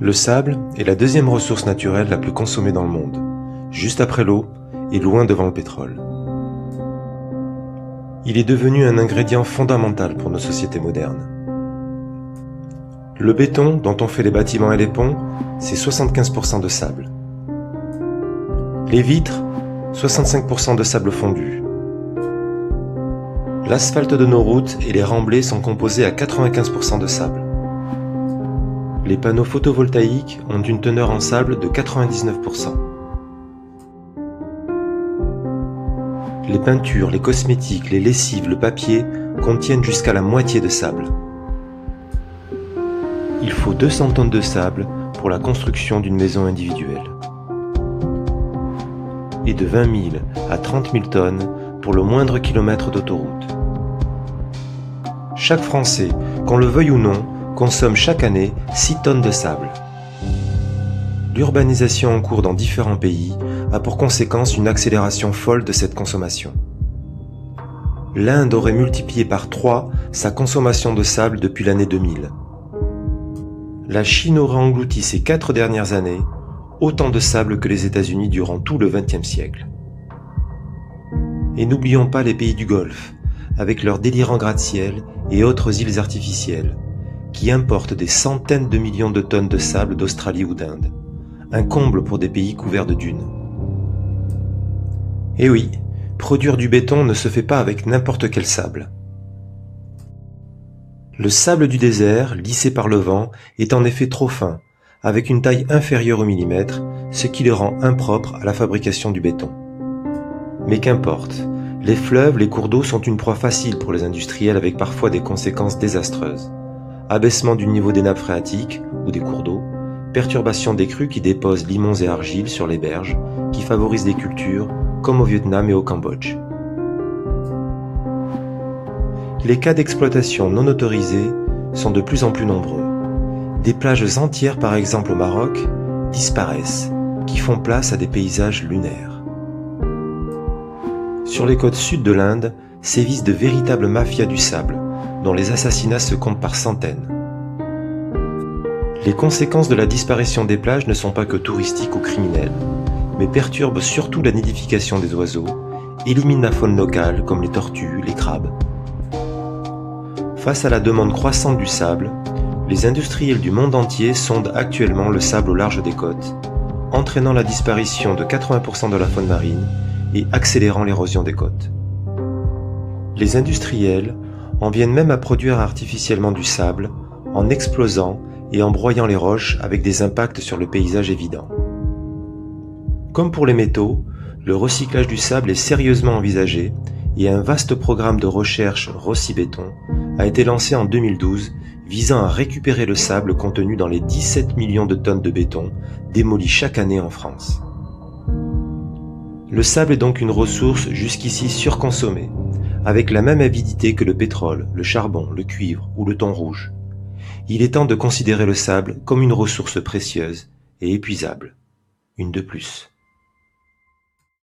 Le sable est la deuxième ressource naturelle la plus consommée dans le monde, juste après l'eau et loin devant le pétrole. Il est devenu un ingrédient fondamental pour nos sociétés modernes. Le béton dont on fait les bâtiments et les ponts, c'est 75% de sable. Les vitres, 65% de sable fondu. L'asphalte de nos routes et les remblais sont composés à 95% de sable. Les panneaux photovoltaïques ont une teneur en sable de 99%. Les peintures, les cosmétiques, les lessives, le papier contiennent jusqu'à la moitié de sable. Il faut 200 tonnes de sable pour la construction d'une maison individuelle. Et de 20 000 à 30 000 tonnes pour le moindre kilomètre d'autoroute. Chaque Français, qu'on le veuille ou non, consomme chaque année 6 tonnes de sable. L'urbanisation en cours dans différents pays a pour conséquence une accélération folle de cette consommation. L'Inde aurait multiplié par 3 sa consommation de sable depuis l'année 2000. La Chine aurait englouti ces 4 dernières années autant de sable que les États-Unis durant tout le XXe siècle. Et n'oublions pas les pays du Golfe, avec leurs délirants gratte-ciel et autres îles artificielles, qui importent des centaines de millions de tonnes de sable d'Australie ou d'Inde. Un comble pour des pays couverts de dunes. Et oui, produire du béton ne se fait pas avec n'importe quel sable. Le sable du désert, lissé par le vent, est en effet trop fin, avec une taille inférieure au millimètre, ce qui le rend impropre à la fabrication du béton. Mais qu'importe, les fleuves, les cours d'eau sont une proie facile pour les industriels avec parfois des conséquences désastreuses. Abaissement du niveau des nappes phréatiques ou des cours d'eau, perturbation des crues qui déposent limons et argiles sur les berges, qui favorisent des cultures comme au Vietnam et au Cambodge. Les cas d'exploitation non autorisée sont de plus en plus nombreux. Des plages entières, par exemple au Maroc, disparaissent, qui font place à des paysages lunaires. Sur les côtes sud de l'Inde, sévissent de véritables mafias du sable, dont les assassinats se comptent par centaines. Les conséquences de la disparition des plages ne sont pas que touristiques ou criminelles, mais perturbent surtout la nidification des oiseaux, éliminent la faune locale comme les tortues, les crabes. Face à la demande croissante du sable, les industriels du monde entier sondent actuellement le sable au large des côtes, entraînant la disparition de 80% de la faune marine et accélérant l'érosion des côtes. Les industriels en viennent même à produire artificiellement du sable en explosant et en broyant les roches avec des impacts sur le paysage évidents. Comme pour les métaux, le recyclage du sable est sérieusement envisagé et un vaste programme de recherche Rossi-Béton a été lancé en 2012 visant à récupérer le sable contenu dans les 17 millions de tonnes de béton démolies chaque année en France. Le sable est donc une ressource jusqu'ici surconsommée, avec la même avidité que le pétrole, le charbon, le cuivre ou le thon rouge. Il est temps de considérer le sable comme une ressource précieuse et épuisable. Une de plus.